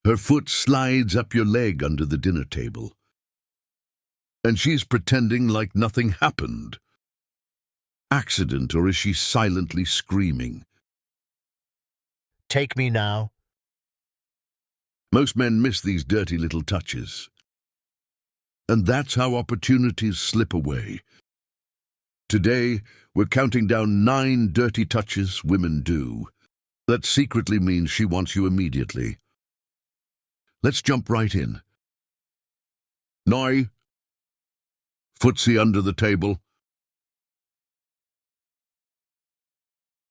Her foot slides up your leg under the dinner table, and she's pretending like nothing happened. Accident, or is she silently screaming? Take me now. Most men miss these dirty little touches. And that's how opportunities slip away. Today, we're counting down 9 dirty touches women do. That secretly means she wants you immediately. Let's jump right in. Noi. Footsie under the table.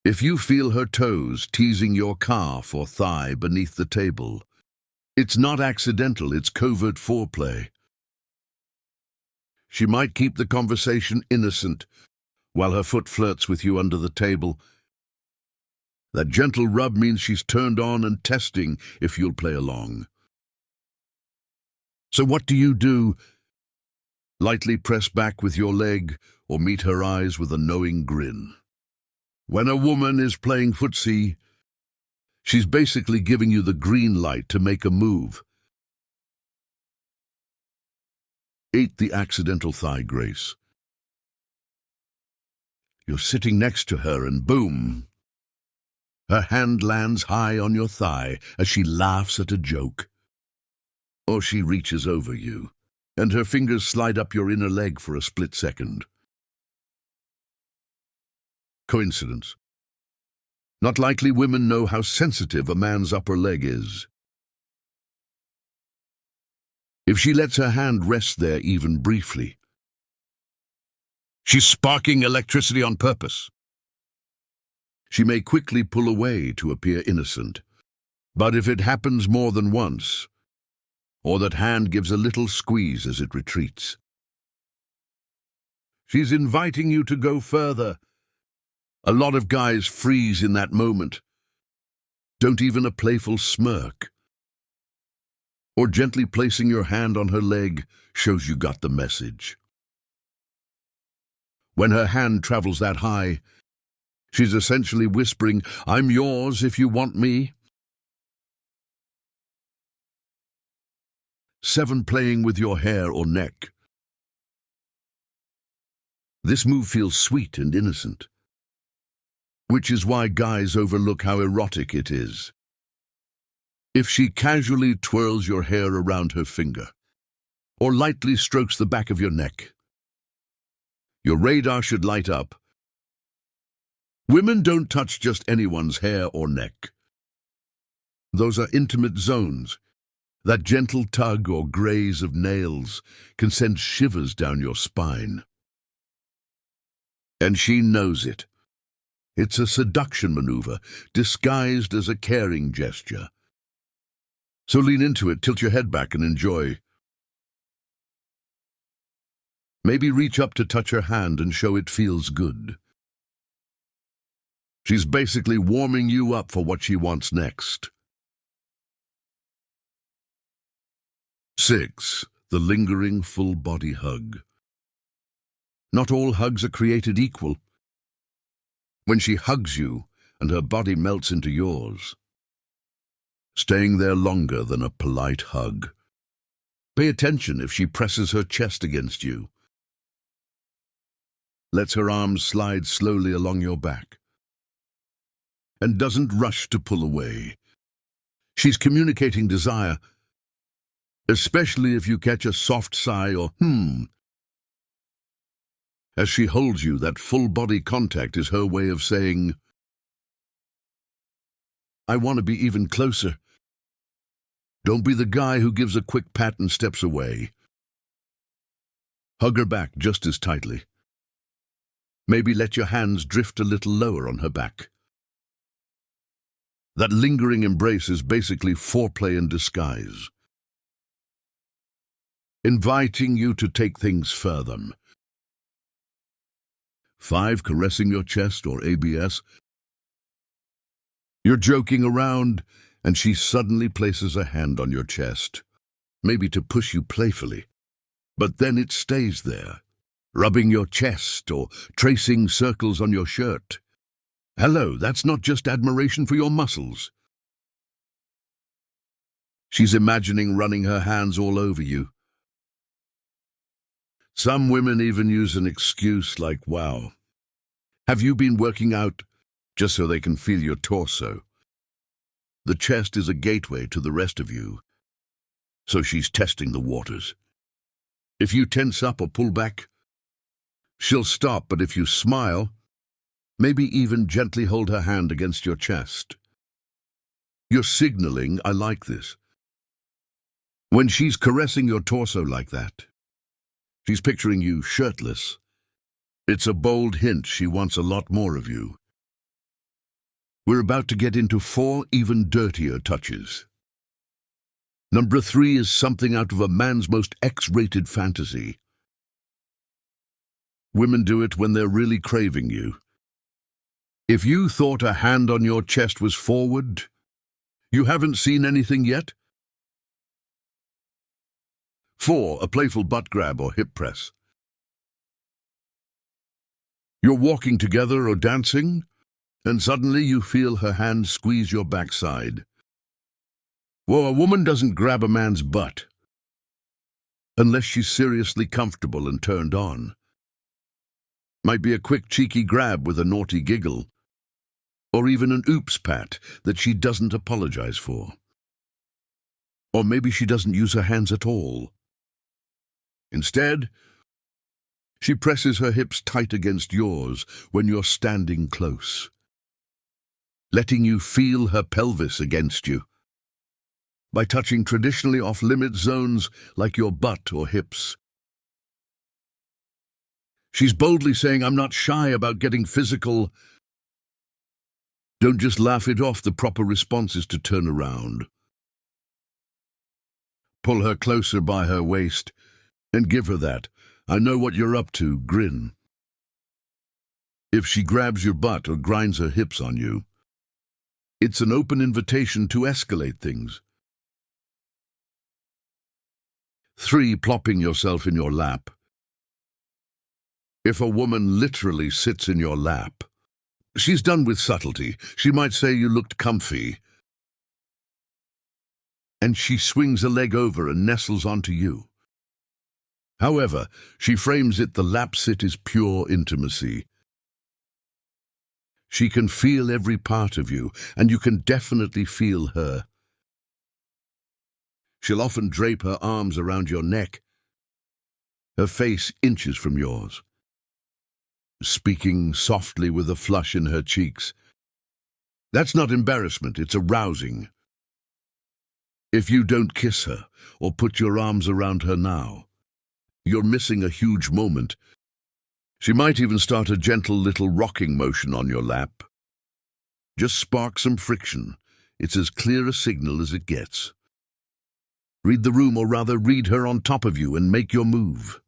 If you feel her toes teasing your calf or thigh beneath the table, it's not accidental, it's covert foreplay. She might keep the conversation innocent while her foot flirts with you under the table. That gentle rub means she's turned on and testing if you'll play along. So what do? Lightly press back with your leg or meet her eyes with a knowing grin. When a woman is playing footsie, she's basically giving you the green light to make a move. 8. The accidental thigh grace. You're sitting next to her and boom! Her hand lands high on your thigh as she laughs at a joke. Or she reaches over you, and her fingers slide up your inner leg for a split second. Coincidence? Not likely. Women know how sensitive a man's upper leg is. If she lets her hand rest there even briefly, she's sparking electricity on purpose. She may quickly pull away to appear innocent, but if it happens more than once, or that hand gives a little squeeze as it retreats, she's inviting you to go further. A lot of guys freeze in that moment. Don't even a playful smirk. Or gently placing your hand on her leg shows you got the message. When her hand travels that high, she's essentially whispering, "I'm yours if you want me." 7. Playing with your hair or neck. This move feels sweet and innocent, which is why guys overlook how erotic it is. If she casually twirls your hair around her finger, or lightly strokes the back of your neck, your radar should light up. Women don't touch just anyone's hair or neck. Those are intimate zones. That gentle tug or graze of nails can send shivers down your spine. And she knows it. It's a seduction maneuver, disguised as a caring gesture. So lean into it, tilt your head back and enjoy. Maybe reach up to touch her hand and show it feels good. She's basically warming you up for what she wants next. 6. The lingering full-body hug. Not all hugs are created equal. When she hugs you and her body melts into yours, staying there longer than a polite hug. Pay attention if she presses her chest against you, lets her arms slide slowly along your back, and doesn't rush to pull away. She's communicating desire, especially if you catch a soft sigh or As she holds you, that full-body contact is her way of saying, "I want to be even closer." Don't be the guy who gives a quick pat and steps away. Hug her back just as tightly. Maybe let your hands drift a little lower on her back. That lingering embrace is basically foreplay in disguise, inviting you to take things further. 5. Caressing your chest or ABS. You're joking around, and she suddenly places a hand on your chest, maybe to push you playfully, but then it stays there, rubbing your chest or tracing circles on your shirt. Hello, that's not just admiration for your muscles. She's imagining running her hands all over you. Some women even use an excuse like, wow, have you been working out? Just so they can feel your torso. The chest is a gateway to the rest of you, so she's testing the waters. If you tense up or pull back, she'll stop, but if you smile, maybe even gently hold her hand against your chest, you're signaling, I like this. When she's caressing your torso like that, she's picturing you shirtless. It's a bold hint she wants a lot more of you. We're about to get into 4 even dirtier touches. Number 3 is something out of a man's most X-rated fantasy. Women do it when they're really craving you. If you thought a hand on your chest was forward, you haven't seen anything yet? 4, a playful butt grab or hip press. You're walking together or dancing, and suddenly you feel her hand squeeze your backside. Well, a woman doesn't grab a man's butt unless she's seriously comfortable and turned on. Might be a quick cheeky grab with a naughty giggle, or even an oops pat that she doesn't apologize for. Or maybe she doesn't use her hands at all. Instead, she presses her hips tight against yours when you're standing close, letting you feel her pelvis against you. By touching traditionally off-limit zones like your butt or hips, she's boldly saying, I'm not shy about getting physical. Don't just laugh it off. The proper response is to turn around, pull her closer by her waist, and give her that I know what you're up to grin. If she grabs your butt or grinds her hips on you, it's an open invitation to escalate things. 3, plopping yourself in your lap. If a woman literally sits in your lap, she's done with subtlety. She might say you looked comfy, and she swings a leg over and nestles onto you. However, she frames it, the lap sit is pure intimacy. She can feel every part of you, and you can definitely feel her. She'll often drape her arms around your neck, her face inches from yours, speaking softly with a flush in her cheeks. That's not embarrassment, it's arousing. If you don't kiss her or put your arms around her now, you're missing a huge moment. She might even start a gentle little rocking motion on your lap. Just spark some friction. It's as clear a signal as it gets. Read the room, or rather read her on top of you, and make your move.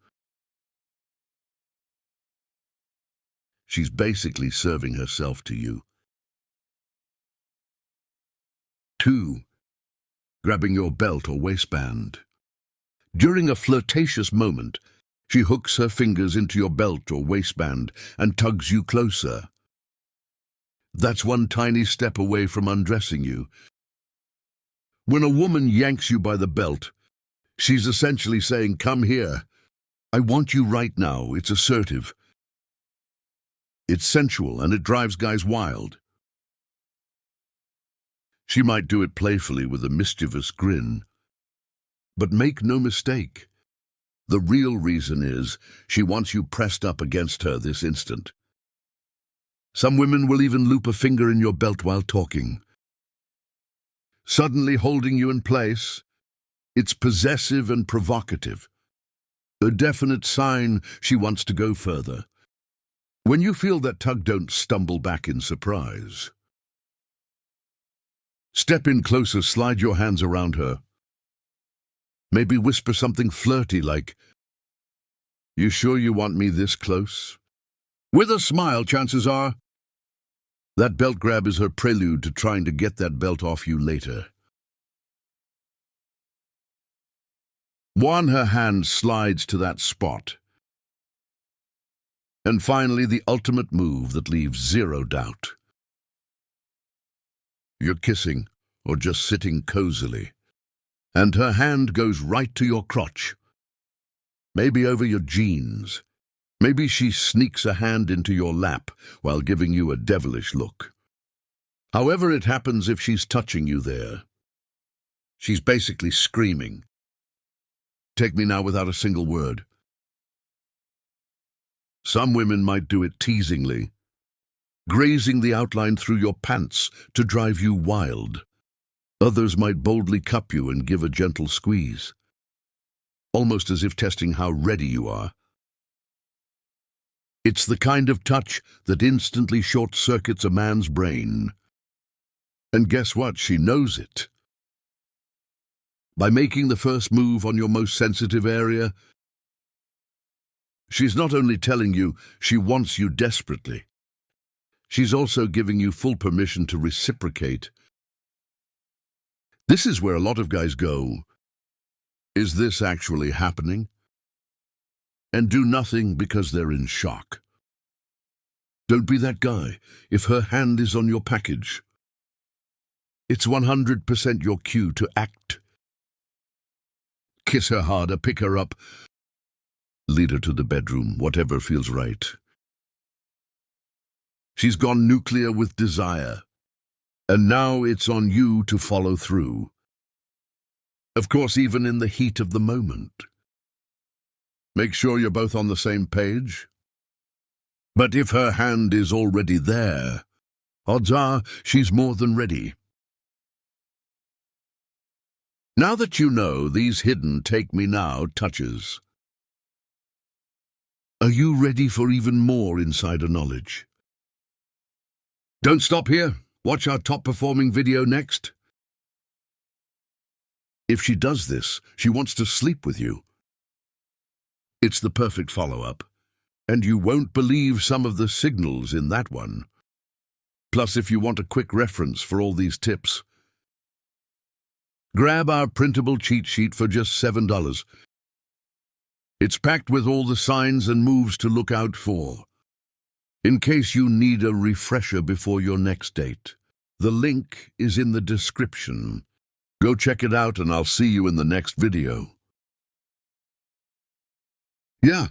She's basically serving herself to you. 2, grabbing your belt or waistband. During a flirtatious moment, she hooks her fingers into your belt or waistband and tugs you closer. That's one tiny step away from undressing you. When a woman yanks you by the belt, she's essentially saying, come here. I want you right now. It's assertive. It's sensual, and it drives guys wild. She might do it playfully with a mischievous grin. But make no mistake, the real reason is she wants you pressed up against her this instant. Some women will even loop a finger in your belt while talking, suddenly holding you in place. It's possessive and provocative, a definite sign she wants to go further. When you feel that tug, don't stumble back in surprise. Step in closer, slide your hands around her. Maybe whisper something flirty like, you sure you want me this close? With a smile, chances are. That belt grab is her prelude to trying to get that belt off you later. 1, her hand slides to that spot. And finally, the ultimate move that leaves 0 doubt. You're kissing, or just sitting cozily. and her hand goes right to your crotch. Maybe over your jeans. Maybe she sneaks a hand into your lap while giving you a devilish look. However it happens, if she's touching you there, she's basically screaming, "Take me now," without a single word. Some women might do it teasingly, grazing the outline through your pants to drive you wild. Others might boldly cup you and give a gentle squeeze, almost as if testing how ready you are. It's the kind of touch that instantly short-circuits a man's brain. And guess what? She knows it. By making the first move on your most sensitive area, she's not only telling you she wants you desperately, she's also giving you full permission to reciprocate. This is where a lot of guys go, "Is this actually happening?" and do nothing because they're in shock. Don't be that guy. If her hand is on your package, it's 100% your cue to act. Kiss her harder, pick her up, lead her to the bedroom, whatever feels right. She's gone nuclear with desire, and now it's on you to follow through. Of course, even in the heat of the moment. Make sure you're both on the same page. But if her hand is already there, odds are she's more than ready. Now that you know these hidden take me now touches, are you ready for even more insider knowledge? Don't stop here. Watch our top-performing video next. If she does this, she wants to sleep with you. It's the perfect follow-up, and you won't believe some of the signals in that one. Plus, if you want a quick reference for all these tips, grab our printable cheat sheet for just $7. It's packed with all the signs and moves to look out for, in case you need a refresher before your next date. The link is in the description. Go check it out, and I'll see you in the next video. Yeah,